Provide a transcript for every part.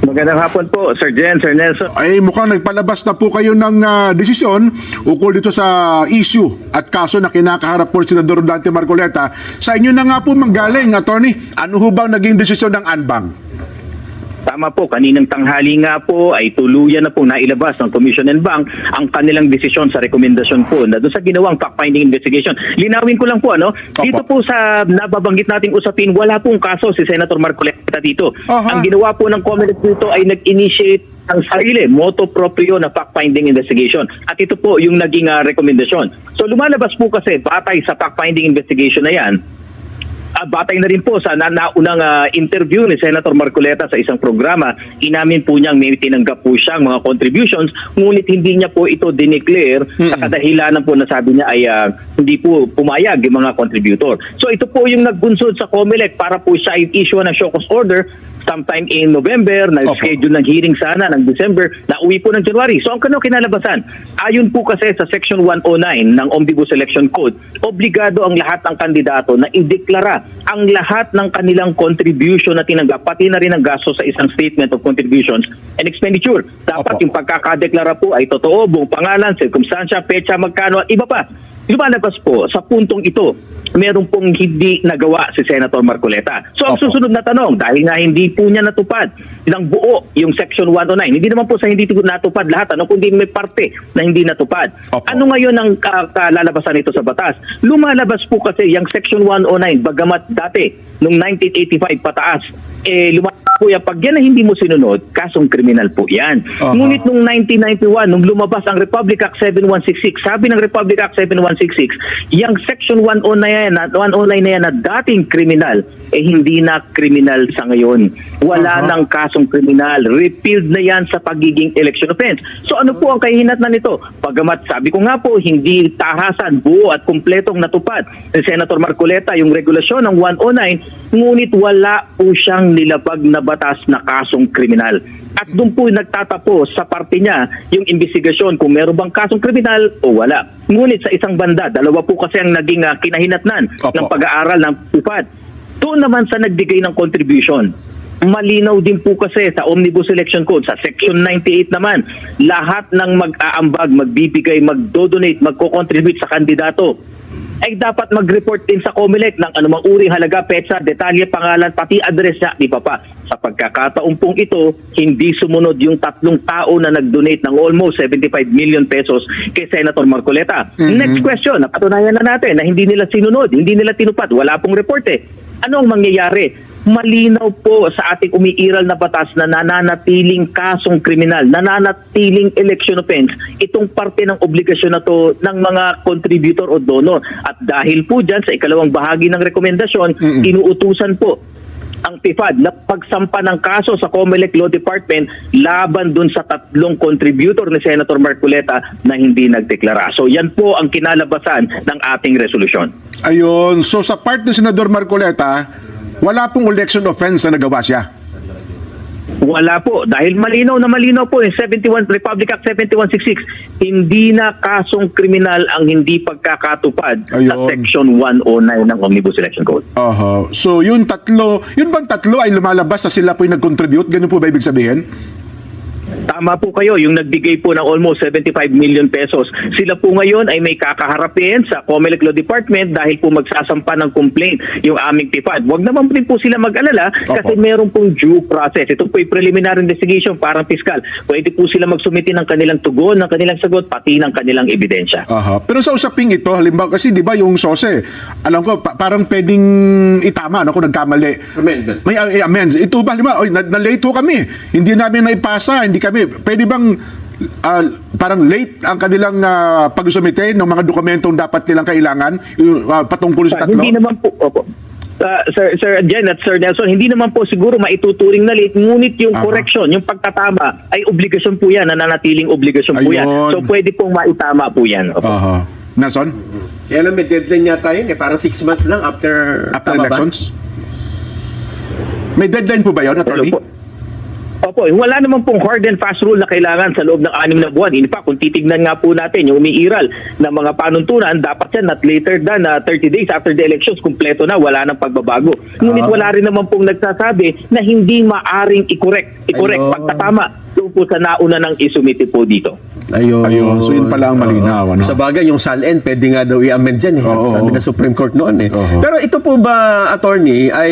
Magandang hapon po, Sir Jen, Sir Nelson. Ay mukhang nagpalabas na po kayo ng desisyon ukol dito sa issue at kaso na kinakaharap po si Senador Dante Marcoleta. Sa inyo na nga po manggaling, attorney. Ano ho bang naging desisyon ng ANBAng? Tama po, kaninang tanghali nga po ay tuluyan na po nailabas ng Commission and Bank ang kanilang desisyon sa rekomendasyon po na doon sa ginawang fact-finding investigation. Linawin ko lang po, dito po sa nababanggit nating usapin, wala pong kaso si Senator Marcoleta dito. Ang ginawa po ng Comelec dito ay nag-initiate ang sarili, motu proprio na fact-finding investigation. At ito po yung naging rekomendasyon. So lumalabas po kasi batay sa fact-finding investigation na yan, batay na rin po sa naunang interview ni Senator Marcoleta sa isang programa, inamin po niyang may tinanggap po siyang mga contributions, ngunit hindi niya po ito dineclare sa kadahilanan po na sabi niya ay hindi po pumayag yung mga contributor. So ito po yung nagbunsod sa Comelec para po siya i-issue ng show cause order sometime in November, na-schedule ng hearing sana ng December, nauwi po ng January. So ang kinalabasan, ayon po kasi sa Section 109 ng Omnibus Election Code, obligado ang lahat ng kandidato na ideklara ang lahat ng kanilang contribution na tinanggap, pati na rin ang gasto sa isang statement of contributions and expenditure. Dapat yung pagkakadeklara po ay totoo, buong pangalan, sirkumstansya, petsa, magkano, at iba pa. Lumalabas po sa puntong ito, meron pong hindi nagawa si Senator Marcoleta. So ang susunod na tanong, dahil nga hindi po niya natupad ng buo yung Section 109, hindi naman po sa hindi natupad lahat, kundi may parte na hindi natupad. Ano ngayon ang kalalabasan nito sa batas? Lumalabas po kasi yung Section 109, bagamat dati, noong 1985 pataas, lumalabas po yan, pag yan na hindi mo sinunod, kasong kriminal po yan. Ngunit noong 1991, nung lumabas ang Republic Act 7166, sabi ng Republic Act 7166, yung Section 109 na yan na dating kriminal, hindi na kriminal sa ngayon. Wala nang kasong kriminal. Repealed na yan sa pagiging election offense. So ano po ang kahihinatnan nito? Pagamat sabi ko nga po, hindi tahasan, buo at kumpletong natupad ni Senator Marcoleta yung regulasyon ng 109, ngunit wala po siyang nilabag na batas na kasong kriminal. At doon po nagtatapos sa parte niya yung investigasyon kung meron bang kasong kriminal o wala. Ngunit sa isang banda, dalawa po kasi ang naging kinahinatnan ng pag-aaral ng tupad. Doon naman sa nagbigay ng contribution, malinaw din po kasi sa Omnibus Election Code, sa Section 98 naman, lahat ng mag-aambag, magbibigay, magdodonate, magko-contribute sa kandidato, ay dapat mag-report din sa Comelec ng anumang uri, halaga, petsa, detalye, pangalan, pati address niya, di ba pa? Sa pagkakataon pong ito, hindi sumunod yung 3 tao na nag-donate ng almost 75 million pesos kay Senator Marcoleta. Next question, napatunayan na natin na hindi nila sinunod, hindi nila tinupad, wala pong report Ano ang mangyayari? Malinaw po sa ating umiiral na batas na nananatiling kasong kriminal, nananatiling election offense, itong parte ng obligasyon na to ng mga contributor o donor. At dahil po dyan sa ikalawang bahagi ng rekomendasyon, inuutusan po ang PIFAD na pagsampa ng kaso sa Comelec Law Department laban dun sa 3 contributor ni Senator Marcoleta na hindi nagdeklara. So yan po ang kinalabasan ng ating resolusyon. Ayun, so sa part ng Senador Marcoleta, wala pong election offense na nagawa siya? Wala po. Dahil malinaw po yung Republic Act 7166, hindi na kasong kriminal ang hindi pagkakatupad sa Section 109 ng Omnibus Election Code. So yun bang tatlo ay lumalabas na sila po yung nag-contribute? Ganun po ba ibig sabihin? Tama po kayo, yung nagbigay po ng almost 75 million pesos. Sila po ngayon ay may kakaharapin sa Comelec Law Department dahil po magsasampa ng complaint yung aming PIFAD. Huwag naman din po sila mag-alala kasi meron pong due process. Ito po yung preliminary investigation, parang piskal. Pwede po sila magsumiti ng kanilang tugon, ng kanilang sagot, pati ng kanilang ebidensya. Pero sa usaping ito, halimbawa kasi di ba yung SOSE, alam ko parang pwedeng itama kung nagkamali. Amendment. May amends. Ito ba, halimbawa, na-late ho kami. Hindi namin naipasa, hindi kami. Pwede bang parang late ang kanilang pagsumite ng mga dokumentong dapat nilang kailangan patungkol sa 3? Hindi naman po, Sir Jen at Sir Nelson, hindi naman po siguro maituturing na late, ngunit yung correction, yung pagtatama ay obligasyon po yan, nananatiling obligasyon po yan. So pwede pong maitama po yan. Nelson? Kaya lang may deadline yata yun parang 6 months lang after elections? May deadline po ba yun, attorney? Opo, wala naman pong hard and fast rule na kailangan sa loob ng 6 na buwan. In fact, kung titignan nga po natin yung umiiral na mga panuntunan, dapat yan not later than 30 days after the elections, kumpleto na, wala nang pagbabago. Ngunit wala rin naman pong nagsasabi na hindi maaring i-correct Ayun. pagtatama doon po sa nauna ng isumite po dito. Ayun. So, yun pala ang malinaw, ano? Sa bagay, yung SALN, pwede nga daw i-amend dyan. Oo. Sabi ng Supreme Court noon. Oo. Pero ito po ba, attorney, ay...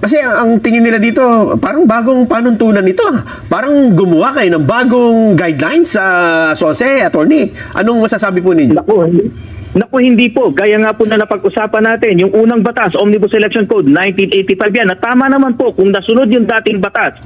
kasi ang tingin nila dito, parang bagong panuntunan ito. Parang gumawa kayo ng bagong guidelines sa SOSE, attorney. Anong masasabi po ninyo? Naku, hindi po. Gaya nga po na napag-usapan natin, yung unang batas, Omnibus Election Code 1985 yan, na tama naman po kung nasunod yung dating batas,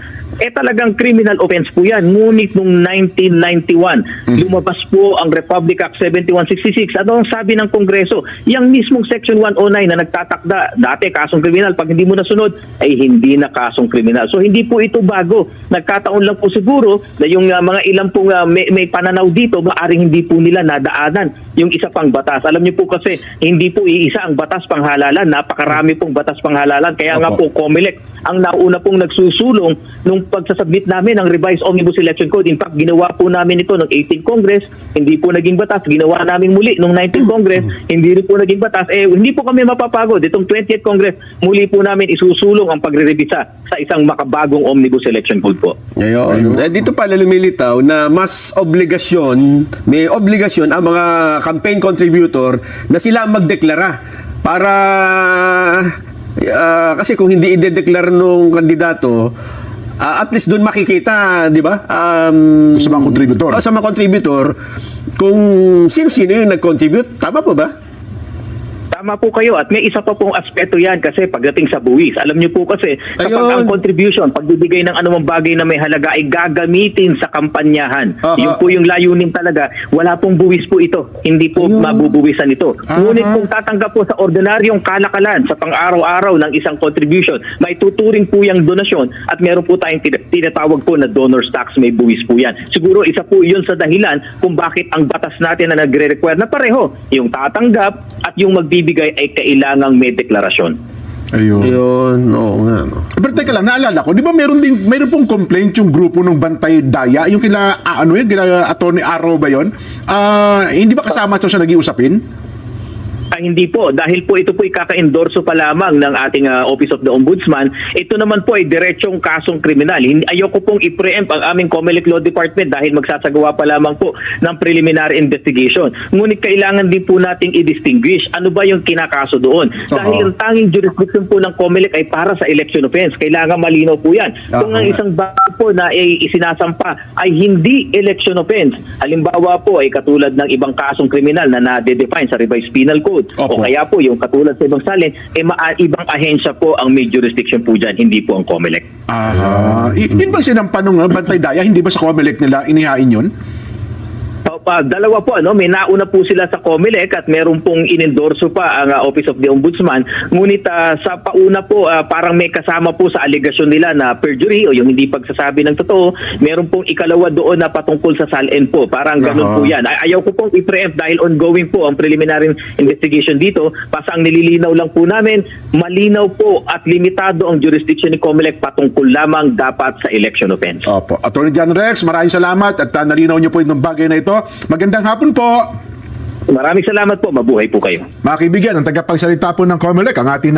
talagang criminal offense po yan. Ngunit nung 1991, lumabas po ang Republic Act 7166. Ano ang sabi ng Kongreso? Yang mismong Section 109 na nagtatakda, dati kasong kriminal, pag hindi mo nasunod, ay hindi na kasong kriminal. So hindi po ito bago. Nagkataon lang po siguro na yung mga ilang pong may pananaw dito, maaring hindi po nila nadaanan yung isa pang batas. Alam niyo po kasi, hindi po iisa ang batas panghalalan. Napakarami pong batas panghalalan. Kaya nga po, COMELEC ang nauna pong nagsusulong nung pagsasubmit namin ng revised Omnibus Election Code. In fact, ginawa po namin ito ng 18th Congress. Hindi po naging batas. Ginawa namin muli nung 19th Congress. Hindi rin po naging batas. Hindi po kami mapapagod. Itong 20th Congress, muli po namin isusulong ang pagre-revisa sa isang makabagong Omnibus Election Code po. Ayun. Dito pala lumilitaw na mas may obligasyon ang mga campaign contributor na sila ang magdeklara para kasi kung hindi i-declare nung kandidato, at least doon makikita, di ba? Sa mga contributor. Sa mga contributor, kung sino-sino yung nag-contribute. Tama po ba? Tama po kayo, at may isa pa pong aspeto yan kasi pagdating sa buwis. Alam niyo po kasi kapag Ayun. ang contribution, pagbibigay ng anumang bagay na may halaga ay gagamitin sa kampanyahan. Aha. Yun po yung layunin talaga. Wala pong buwis po ito. Hindi po Ayun. mabubuwisan ito. Aha. Ngunit kung tatanggap po sa ordinaryong kalakalan sa pang-araw-araw ng isang contribution, may tuturing po yung donasyon at meron po tayong tinatawag po na donor's tax, may buwis po yan. Siguro isa po yun sa dahilan kung bakit ang batas natin na nagre-require na pareho, yung tatanggap at yung magbibigay ay kailangang may deklarasyon. Ayun. Oo nga. No? Pero teka lang, naalala ko, di ba meron pong complaint yung grupo ng Bantay Daya, yung kila Attorney Arrow ba yun? Hindi ba kasama ito sa nag-iusapin? Hindi po. Dahil po ito po ay kaka-endorso pa lamang ng ating Office of the Ombudsman. Ito naman po ay diretsong kasong kriminal. Ayoko pong i-preempt ang aming COMELEC Law Department dahil magsasagawa pa lamang po ng preliminary investigation. Ngunit kailangan din po nating i-distinguish ano ba yung kinakaso doon. Dahil ang tanging jurisdiction po ng COMELEC ay para sa election offense. Kailangan malinaw po yan. Kung ang isang bago po na isinasampa ay hindi election offense, halimbawa po ay katulad ng ibang kasong kriminal na nade-define sa revised penal code, Opo. o kaya po yung katulad sa ibang salin, ibang ahensya po ang may jurisdiction po dyan, hindi po ang COMELEC. Yun ba sinampa nung Bantay Daya? Hindi ba sa COMELEC nila inihain yun? Dalawa po, may nauna po sila sa COMELEC at meron pong inendorso pa ang Office of the Ombudsman. Ngunit sa pauna po, parang may kasama po sa aligasyon nila na perjury o yung hindi pagsasabi ng totoo. Meron pong ikalawa doon na patungkol sa SALN po. Parang ganun po yan. Ayaw ko pong i-preempt dahil ongoing po ang preliminary investigation dito. Basta ang nililinaw lang po namin, malinaw po at limitado ang jurisdiction ni COMELEC patungkol lamang dapat sa election offense. Opo. Attorney John Rex, maraming salamat at nalinaw niyo po itong bagay na ito. Magandang hapon po. Maraming salamat po. Mabuhay po kayo. Mga kaibigan, ang tagapagsalita po ng COMELEC, ang ating